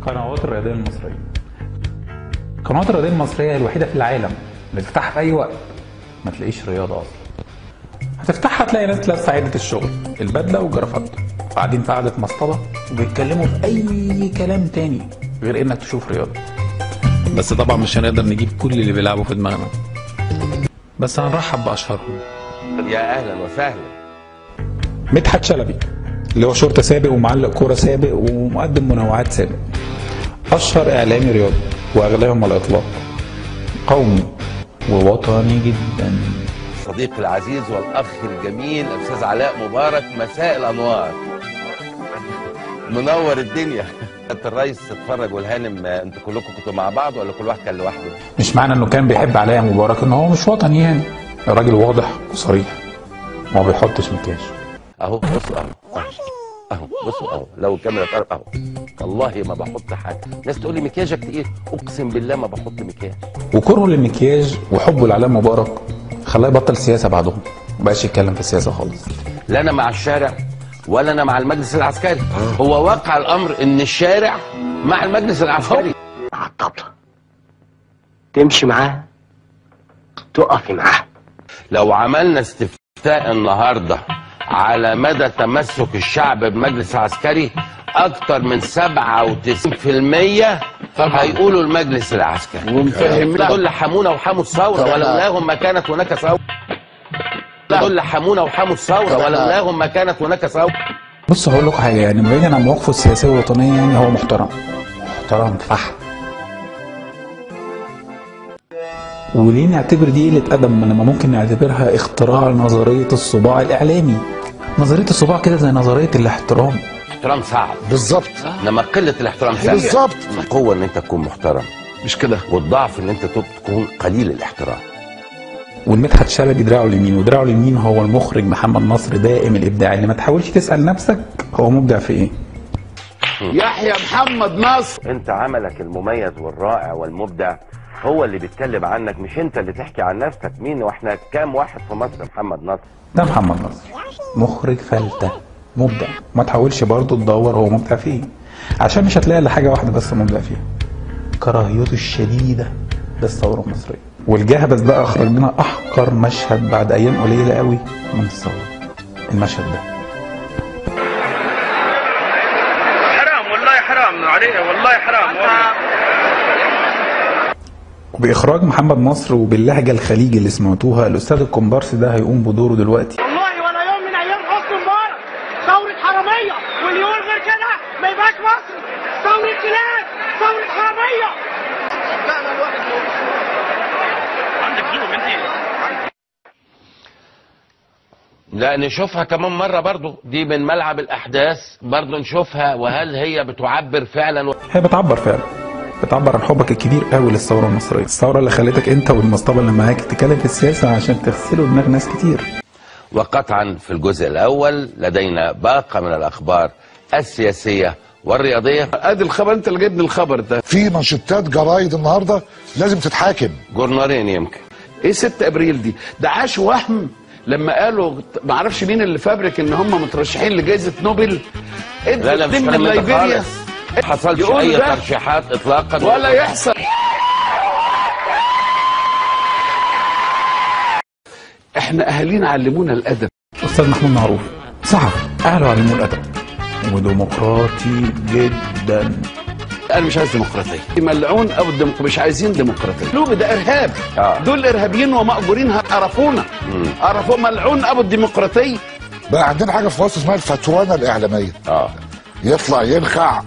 قنوات الرياضية المصرية. القنوات الرياضية المصرية هي الوحيدة في العالم اللي تفتحها في أي وقت ما تلاقيش رياضة أصلا. هتفتحها تلاقي ناس لابسة عدة الشغل، البدلة والجرافات، وقاعدين في قعدة مصطبة وبيتكلموا في أي كلام تاني غير إنك تشوف رياضة. بس طبعا مش هنقدر نجيب كل اللي بيلعبوا في دماغنا، بس هنرحب بأشهرهم. يا أهلا وسهلا. مدحت شلبي اللي هو شرطة سابق ومعلق كورة سابق ومقدم منوعات سابق، أشهر إعلامي رياضي وأغلاهم على الإطلاق، قومي ووطني جدا. صديقي العزيز والأخ الجميل الأستاذ علاء مبارك، مساء الأنوار، منور الدنيا. انت الرئيس اتفرج والهانم، انتوا كلكم كنتوا مع بعض ولا كل واحد كان لوحده؟ مش معنى انه كان بيحب علاء مبارك ان هو مش وطني، يعني الراجل واضح وصريح، ما بيحطش مكياج. اهو بصوا اهو بصوا اهو، لو الكاميرا اتقرب اهو، والله ما بحط حاجه. ناس تقول لي مكياجك تقيل، اقسم بالله ما بحط مكياج. وكرهه للمكياج وحبه لعلاء مبارك خلاه يبطل سياسه بعدهم، ما بقاش يتكلم في السياسه خالص. لا انا مع الشارع ولا انا مع المجلس العسكري. هو واقع الامر ان الشارع مع المجلس العسكري. مع الطبلة تمشي معاه تقفي معاه. لو عملنا استفتاء النهارده على مدى تمسك الشعب بالمجلس العسكري، اكتر من 97% هيقولوا المجلس العسكري. ومفهم دول حمونا وحموا الثوره ولولاهم ما كانت هناك ثوره. دول حمونا وحموا الثوره ولولاهم ما كانت هناك ثوره. بص هقول لكم حاجه، يعني بعيدا عن مواقفه السياسيه والوطنيه، يعني هو محترم فحم. وليه نعتبر دي قله ادب لما ممكن نعتبرها اختراع نظريه الصباع الاعلامي؟ نظريه الصباع كده زي نظريه الاحترام. الاحترام صعب بالظبط، انما قله الاحترام سهله. بالظبط. القوه ان انت تكون محترم، مش كده؟ والضعف ان انت تكون قليل الاحترام. والمدحت شلبي دراعه اليمين، ودراعه اليمين هو المخرج محمد نصر دائم الابداع، اللي ما تحاولش تسال نفسك هو مبدع في ايه. يحيى محمد نصر. انت عملك المميز والرائع والمبدع هو اللي بيتكلم عنك، مش انت اللي تحكي عن نفسك. مين واحنا كام واحد في مصر محمد نصر؟ ده محمد نصر مخرج فلتة مبدع، ما تحاولش برضه تدور هو مبدع في ايه، عشان مش هتلاقي الا حاجه واحده بس مبدع فيها، كراهيته الشديده للثوره المصريه. والجهبذ ده اخرج لنا احقر مشهد بعد ايام قليله قوي من الثوره، المشهد ده حرام والله، حرام عليه والله، حرام والله. وباخراج محمد نصر وباللهجه الخليجي اللي سمعتوها، الاستاذ الكومبارس ده هيقوم بدوره دلوقتي. والله ولا يوم من ايام حسني مبارك ثوره حراميه، واللي يقول غير كده ما يبقاش مصري. ثوره كلاب، ثوره حراميه. عندك ذوق انت. لا نشوفها كمان مرة برضو، دي من ملعب الأحداث برضو نشوفها، وهل هي بتعبر فعلا هي بتعبر فعلا، بتعبر عن حبك الكبير قوي للثورة المصرية، الثورة اللي خلتك انت والمصطبة اللي معاك تتكلم في السياسة عشان تغسلوا دماغ ناس كتير. وقطعا في الجزء الأول لدينا باقة من الأخبار السياسية والرياضية. ادي الخبر، انت اللي جايبني الخبر ده. في منشطات جرايد النهارده لازم تتحاكم. جورنالين يمكن. ايه 6 ابريل دي؟ ده عاش وهم لما قالوا ما اعرفش مين اللي فابرك ان هم مترشحين لجائزه نوبل. لا مش من ليبيريا ما حصلش اي ترشيحات اطلاقا ولا يحصل. احنا اهالينا علمونا الادب. استاذ محمود معروف صحفي، اهله علموه الادب وديمقراطي جدا. انا مش عايز ديمقراطيه، ملعون ابو الديمقراطيه، مش عايزين ديمقراطيه. لوب ده ارهاب. دول ارهابيين ومأجورين، عرفونا عرفوا. ملعون ابو الديمقراطيه. بقى عندنا حاجه في مصر اسمها الفتوانه الاعلاميه. يطلع ينخع.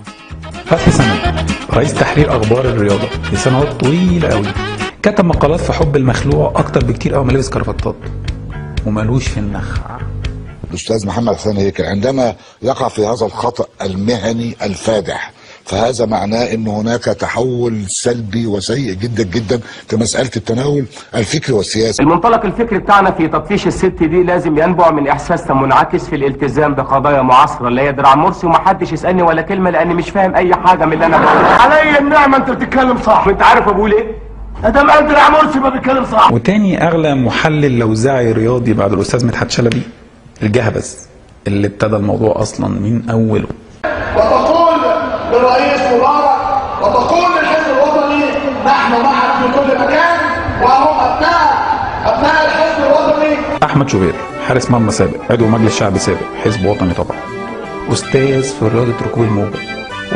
فتحي سند رئيس تحرير اخبار الرياضه لسنوات طويله قوي، كتب مقالات في حب المخلوع اكتر بكتير قوي ما لابس كرافتات، ومالوش في النخع. الاستاذ محمد حسين هيكل عندما يقع في هذا الخطا المهني الفادح، فهذا معناه ان هناك تحول سلبي وسيء جدا جدا في مساله التناول الفكري والسياسي. المنطلق الفكري بتاعنا في تطفيش الست دي لازم ينبع من احساسنا منعكس في الالتزام بقضايا معاصره اللي هي دراع مرسي، ومحدش يسالني ولا كلمه لاني مش فاهم اي حاجه من اللي انا بقوله. عليا النعمه انت بتتكلم صح، وانت عارف بقول ايه؟ ادام قال دراع مرسي ما بيتكلم صح. وتاني اغلى محلل لوزعي رياضي بعد الاستاذ مدحت شلبي الجهبذ اللي ابتدى الموضوع اصلا من اوله. وتقول للرئيس مبارك وتقول للحزب الوطني نحن معك في كل مكان، وهم ابناء الحزب الوطني. احمد شوبير حارس مرمى سابق، عضو مجلس شعب سابق، حزب وطني طبعا، استاذ في رياضه ركوب الموجه،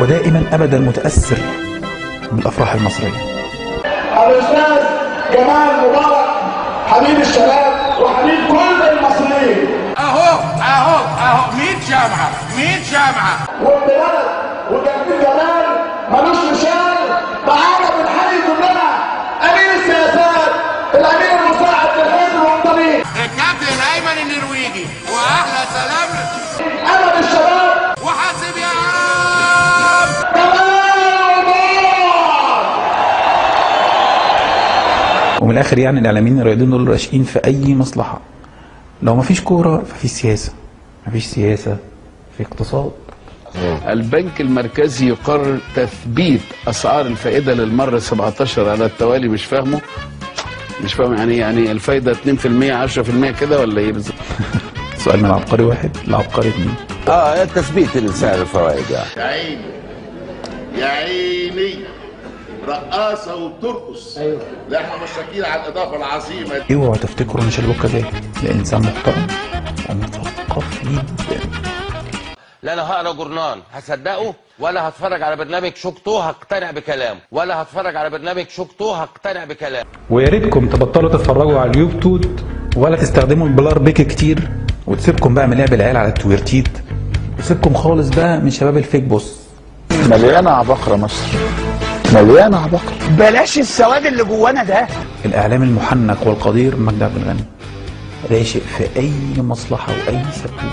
ودائما ابدا متاثر بالافراح المصريه. الاستاذ جمال مبارك حبيب الشباب وحبيب كل المصريين. اهو 100 جامعه وابن بلد وجميل جمال ملوش مثال. تعالى بنحيي كلنا امين السياسات الامين المساعد للحزب الوطني الكابتن ايمن النرويجي، واحلى سلام امل الشباب وحاسب يا عم جمال مبارك. ومن الاخر يعني الاعلاميين الرياضيين دول راشقين في اي مصلحه. لو مفيش كوره ففي سياسه، مفيش سياسه في اقتصاد. البنك المركزي يقرر تثبيت اسعار الفائده للمره 17 على التوالي. مش فاهم يعني الفايده 2% 10% كده ولا ايه بالظبط؟ سؤال من عبقري واحد لعبقري اتنين. تثبيت سعر الفوائد يعني. يا عيني رقاصه وبترقص. ايوه لا احنا مشتاقين على الاضافه العظيمه دي. اوعوا تفتكروا ان شلبوكه ده انسان محترم ومثقف جدا. لا انا هقرا جورنال هصدقه، ولا هتفرج على برنامج شوكتو هقتنع بكلامه، ولا هتفرج على برنامج شوكتو هقتنع بكلامه. ويا ريتكم تبطلوا تتفرجوا على اليوتيوب ولا تستخدموا البلار بيك كتير، وتسيبكم بقى من لعب العيال على التويرتيت، وتسيبكم خالص بقى من شباب الفيك بوس. مليانه عباقره مصر، مليانه عباقره. بلاش السواد اللي جوانا ده. الاعلام المحنك والقدير مجدي عبد الغني راشق في اي مصلحه واي سبوب.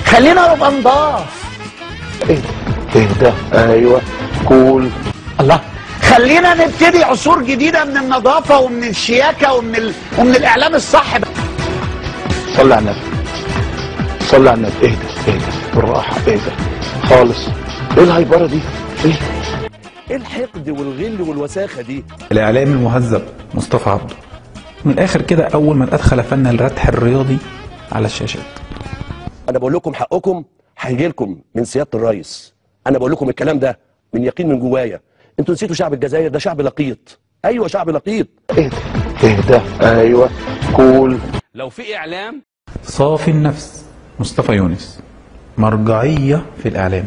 خلينا نبقى نضاف. ايه ده؟ ايوه كول. الله، خلينا نبتدي عصور جديده من النظافه ومن الشياكه ومن الاعلام الصح. صلي على النبي، صلي على النبي. اهدى بالراحه، اهدى خالص. ايه الهيبره دي؟ ايه الحقد والغل والوساخه دي؟ الاعلام المهذب مصطفى عبده من الاخر كده اول من ادخل فن الردح الرياضي على الشاشات. انا بقول لكم حقكم هيجي لكم من سياده الرئيس. انا بقول لكم الكلام ده من يقين من جوايا. انتوا نسيتوا شعب الجزائر ده شعب لقيط. ايوه شعب لقيط. اهدى ايوه كول. لو في اعلام صافي النفس مصطفى يونس مرجعيه في الاعلام.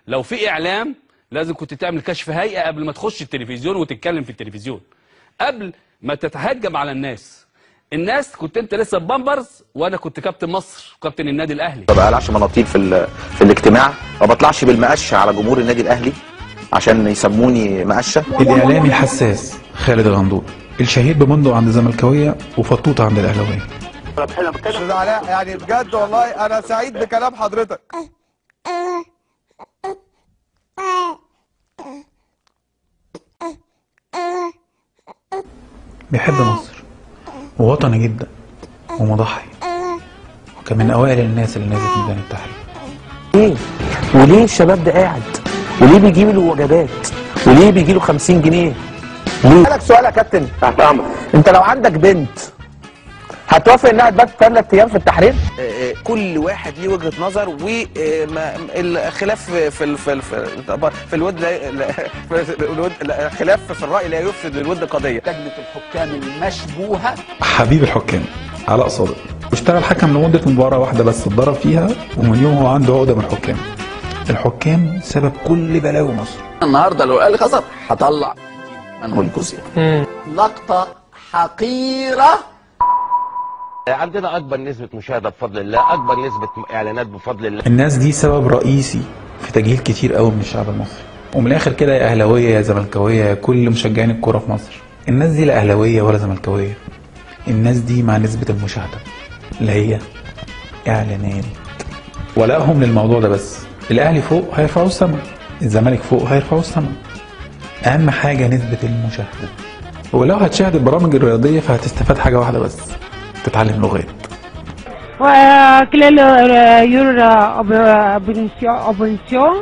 لو في اعلام لازم كنت تعمل كشف هيئه قبل ما تخش التلفزيون وتتكلم في التلفزيون، قبل ما تتهجم على الناس. كنت انت لسه بامبرز وانا كنت كابتن مصر وكابتن النادي الاهلي. ما بقلعش مناطيل في الاجتماع، ما بطلعش بالمقشه على جمهور النادي الاهلي عشان يسموني مقشه. الاعلامي الحساس خالد الغندور الشهيد بمنده عند الزملكاويه وفطوطه عند الاهلاويه. استاذ علاء يعني بجد والله انا سعيد بكلام حضرتك. بيحب مصر ووطني جدا ومضحي، وكان من اوائل الناس اللي نزلت ميدان التحرير. ليه؟ وليه الشباب ده قاعد؟ وليه بيجيب له وجبات؟ وليه بيجي له 50 جنيه؟ ليه؟ اسالك سؤال يا كابتن تحت امرك. انت لو عندك بنت هتوافق انها تبات 3 ايام في التحرير؟ كل واحد ليه وجهه نظر، والخلاف في الود خلاف في الراي لا يفسد للود قضيه. لجنه الحكام المشبوهه حبيب الحكام علاء صادق اشتغل حكم لمده مباراه واحده بس اتضرب فيها، ومن يوم هو عنده عقده من الحكام. الحكام سبب كل بلاوي مصر. النهارده لو قال خسر هطلع منه الجزء. لقطه حقيره. عندنا اكبر نسبه مشاهده بفضل الله، اكبر نسبه اعلانات بفضل الله. الناس دي سبب رئيسي في تجهيل كتير قوي من الشعب المصري. ومن الاخر كده يا اهلاويه يا زملكاويه يا كل مشجعين الكوره في مصر، الناس دي لا اهلاويه ولا زملكاويه. الناس دي مع نسبه المشاهده اللي هي اعلانات. ولائهم للموضوع ده بس. الاهلي فوق هيرفعوا السما، الزمالك فوق هيرفعوا السما. اهم حاجه نسبه المشاهده. ولو هتشاهد البرامج الرياضيه فهتستفاد حاجه واحده بس، تتعلم لغات. Quelle est your opinion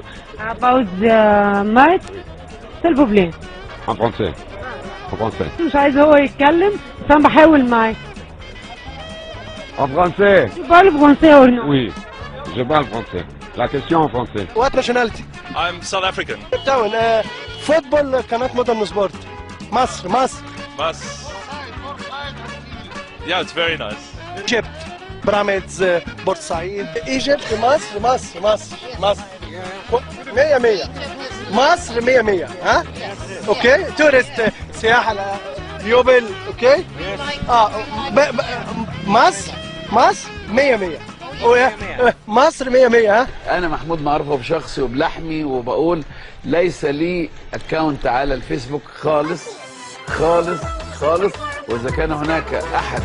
about the match? s'il vous plaît. En français. En français. مش عايز هو يتكلم بس انا بحاول معاه. En français. Tu parles français ou non? Oui, je parle français. La question en français. What nationality? I'm South African. Cape Town. Football قناة مودرن سبورت. مصر. Mas. Yeah, it's very nice. Egypt. بيراميدز. بورسعيد. ايجيبت. مصر. 100 مصر 100 ها؟ اوكي تورست سياحة يوبل اوكي؟ مصر 100 مصر 100 ها؟ انا محمود معروفه بشخصي وبلحمي وبقول ليس لي اكونت على الفيسبوك خالص واذا كان هناك احد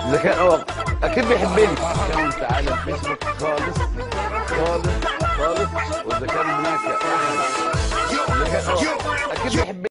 اذا كان اكيد بيحبني اكونت على الفيسبوك خالص واذا كان هناك احد اكيد بيحبني